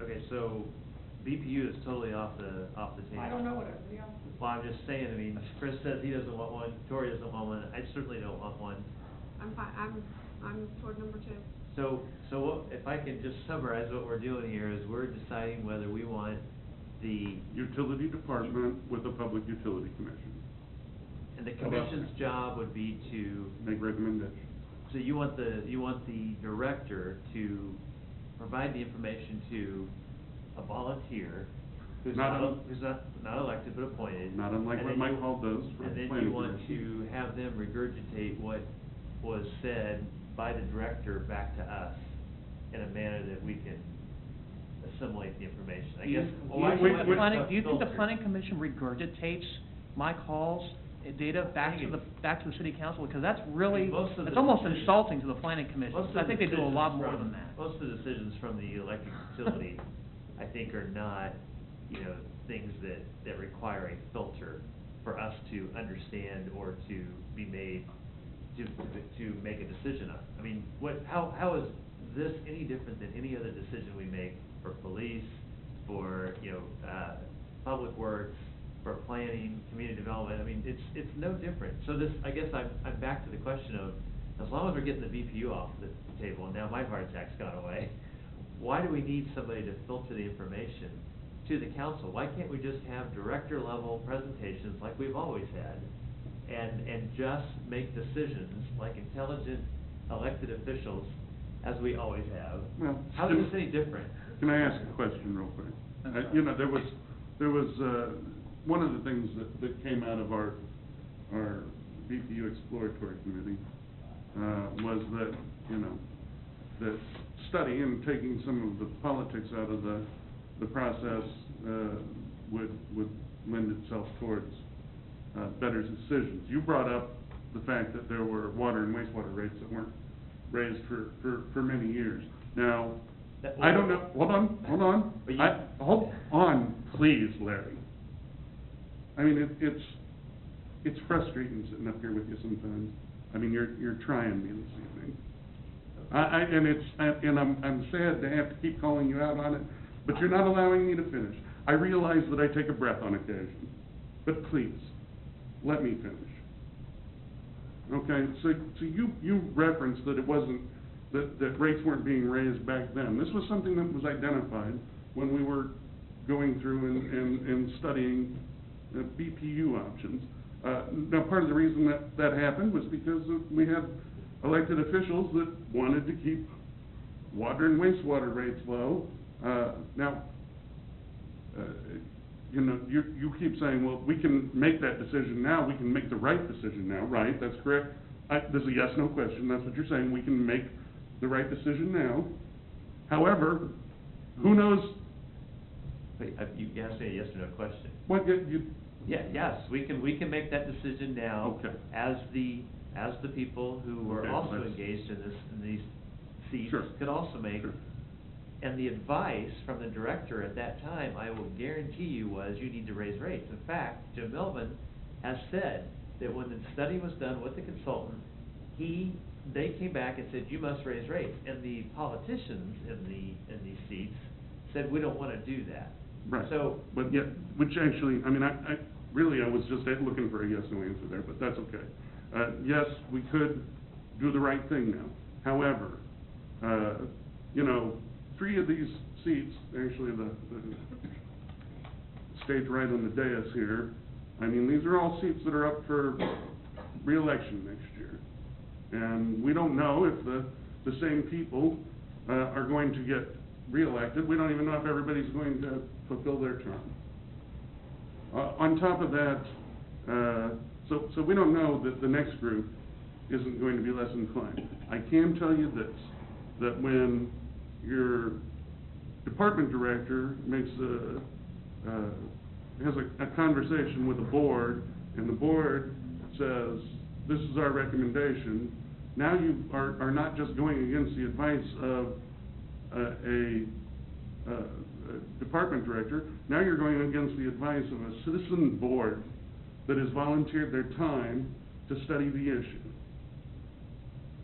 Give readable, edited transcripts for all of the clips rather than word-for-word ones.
Okay, so BPU is totally off the table. I don't know what everybody else is. Well, I'm just saying, I mean, Chris says he doesn't want one, Tori doesn't want one, I certainly don't want one. I'm fine, I'm toward number 2. So what, if I can just summarize what we're doing here is we're deciding whether we want the, Utility department with a public utility commission. and the commission's job would be to, Make recommendations. so you want the director to provide the information to a volunteer who's Not not elected but appointed. Not unlike and what then Mike you- Hall does for And then planning you want commission. to have them regurgitate what was said by the director back to us in a manner that we can assimilate the information. I guess. Wait, why wait, should wait. stuff Do you think the filtered? planning commission regurgitates Mike Hall's data back to the city council? Because that's really, Most of it's the almost decisions- insulting to the planning commission. Most of I think the they do a lot decisions more from- than that. Most of the decisions from the electric utility, I think, are not, things that require a filter for us to understand or to be made, to make a decision on. I mean, how is this any different than any other decision we make for police, for, public works, for planning, community development? I mean, it's no different. So this, I guess I'm back to the question of, as long as we're getting the BPU off the table, and now my heart attack's gone away, why do we need somebody to filter the information to the council? Why can't we just have director level presentations like we've always had, and just make decisions like intelligent elected officials as we always have? Well, How is this any different? Can I ask a question real quick? That's right. There was one of the things that came out of our BPU exploratory committee, was that, that study and taking some of the politics out of the process, would lend itself towards, better decisions. You brought up the fact that there were water and wastewater rates that weren't raised for many years. Now, I don't know, hold on. But Hold on, please, Larry. I mean, it's frustrating sitting up here with you sometimes. I mean, you're trying me this evening. I'm sad to have to keep calling you out on it, but you're not allowing me to finish. I realize that I take a breath on occasion, but please, let me finish. Okay, so you referenced that it wasn't, that rates weren't being raised back then. This was something that was identified when we were going through and studying BPU options. Now, part of the reason that happened was because we had elected officials that wanted to keep water and wastewater rates low. Now, you keep saying, well, we can make that decision now, we can make the right decision now, right? That's correct. There's a yes/no question, that's what you're saying, we can make the right decision now. However, who knows? Wait, you asked me a yes or no question. What, Yes, we can make that decision now. Okay. As the people who were Okay, also let's- engaged in these seats Sure. could also make. Sure. And the advice from the director at that time, I will guarantee you, was you need to raise rates. In fact, Jim Melvin has said that when the study was done with the consultant, they came back and said, you must raise rates. And the politicians in these seats said, we don't want to do that. Right. So. But yet, which actually, I mean, I really was just looking for a yes/no answer there, but that's okay. Yes, we could do the right thing now. However, 3 of these seats, actually the stage right on the dais here, I mean, these are all seats that are up for re-election next year. And we don't know if the same people are going to get re-elected. We don't even know if everybody's going to fulfill their term. On top of that, so we don't know that the next group isn't going to be less inclined. I can tell you this, that when your department director has a conversation with the board, and the board says, this is our recommendation, now you are not just going against the advice of a department director, now you're going against the advice of a citizen board that has volunteered their time to study the issue.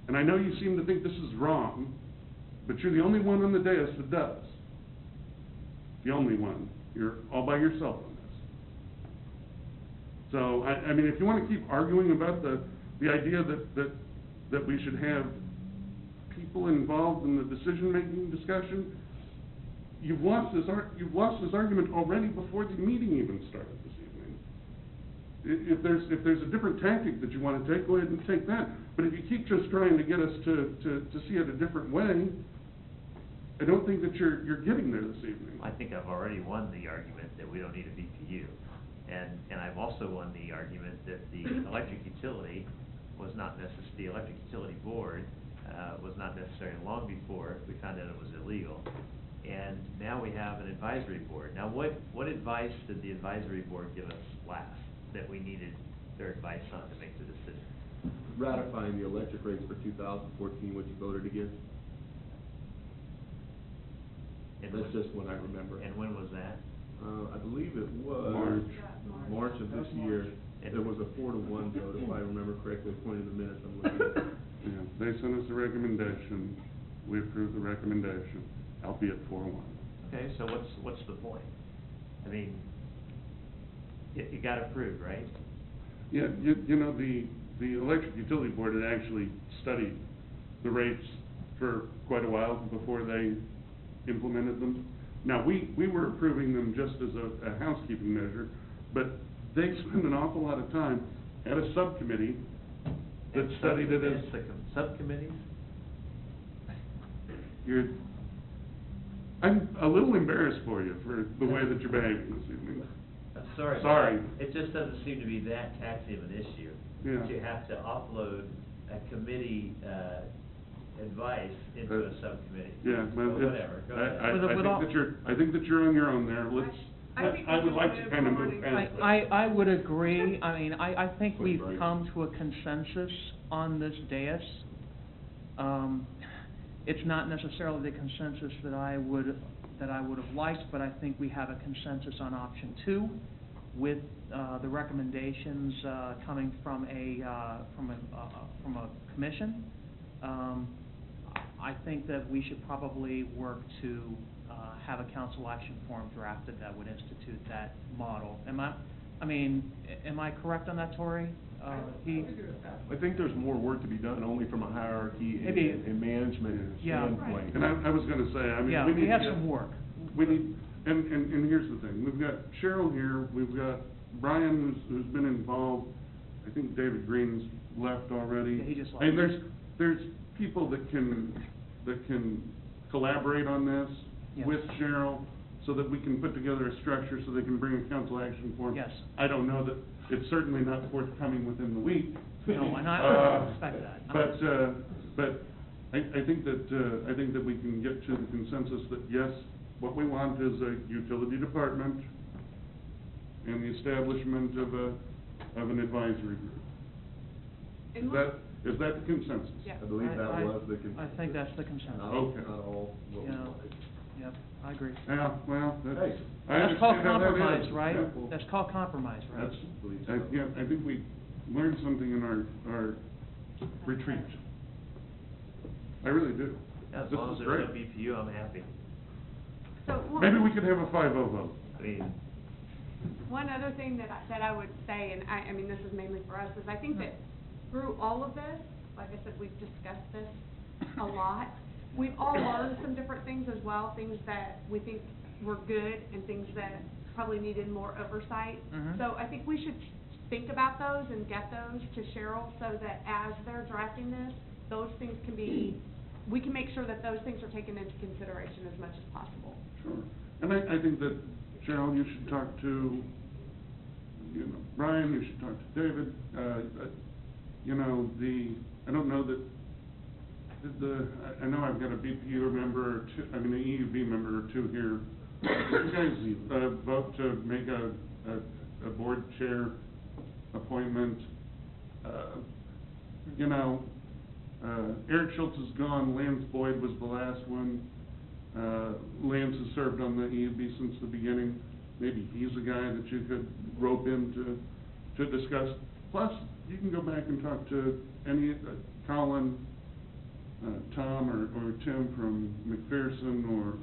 And I know you seem to think this is wrong, but you're the only one on the dais that does. The only one. You're all by yourself on this. So, I mean, if you wanna keep arguing about the idea that we should have people involved in the decision-making discussion, you've lost this argument already before the meeting even started this evening. If there's a different tactic that you wanna take, go ahead and take that. But if you keep just trying to get us to see it a different way, I don't think that you're getting there this evening. I think I've already won the argument that we don't need a BPU. And I've also won the argument that the electric utility was not the electric utility board, was not necessary long before we found out it was illegal. And now we have an advisory board. Now, what advice did the advisory board give us last that we needed their advice on to make the decision? Ratifying the electric rates for 2014, which you voted against. And That's just what I remember. And when was that? I believe it was March. March of this year. There was a 4-1 vote, if I remember correctly, according to the minutes I'm looking at. Yeah, they sent us a recommendation, we approved the recommendation, albeit 4-1. Okay, so what's the point? I mean, it got approved, right? Yeah, you know, the electric utility board had actually studied the rates for quite a while before they implemented them. Now, we were approving them just as a housekeeping measure, but they spent an awful lot of time at a subcommittee that And studied it as... Subcommittees? I'm a little embarrassed for you for the way that you're behaving this evening. I'm sorry. Sorry. It just doesn't seem to be that taxing of an issue. Yeah. That you have to offload a committee, advice into a subcommittee. Yeah, well, But whatever, go ahead. I think that you're on your own there. I think I we would should like to move kind of forward move and- past I would agree. I mean, I think Please, we've Bryce. come to a consensus on this dais. It's not necessarily the consensus that I would have liked, but I think we have a consensus on option 2 with, the recommendations, coming from a commission. I think that we should probably work to, have a council action form drafted that would institute that model. Am I correct on that, Tori? I think there's more work to be done, only from a hierarchy Maybe- and management Yeah. standpoint. And I was gonna say, I mean, Yeah, we need we to have get- some work. We need, and here's the thing, we've got Cheryl here, we've got Brian who's been involved, I think David Green's left already. Yeah, he just left. And there's people that can collaborate on this Yes. with Cheryl, so that we can put together a structure so they can bring a council action form. Yes. I don't know that, it's certainly not forthcoming within the week. No, and I respect that. But I think that we can get to the consensus that, yes, what we want is a utility department and the establishment of an advisory group. And Is what- that the consensus? Yeah. I believe that I- was the consensus. I think that's the consensus. Not Okay. not all what we Yeah. wanted. Yep, I agree. Yeah, well, Hey. That's called understand how that compromise, is. right? Yeah. That's called compromise, right? That's, Believe so. yeah, I think we learned something in our retreat. I really do. Yeah, as This long as is there's no great. BPU, I'm happy. So, Maybe we could have a 5-0 vote. I mean, one other thing that I would say, and I mean, this is mainly for us, is I think that through all of this, like I said, we've discussed this a lot. We've all learned some different things as well, things that we think were good and things that probably needed more oversight. Mhm. So I think we should think about those and get those to Cheryl so that as they're drafting this, those things can be, we can make sure that those things are taken into consideration as much as possible. Sure. And I think that, Cheryl, you should talk to, Brian, you should talk to David. I don't know that, I know I've got a BPU member or two, an EUB member or two here. Did you guys, vote to make a board chair appointment? Eric Schultz is gone, Lance Boyd was the last one. Lance has served on the EUB since the beginning. Maybe he's a guy that you could rope in to discuss. Plus, you can go back and talk to Colin, Tom or Tim from McPherson or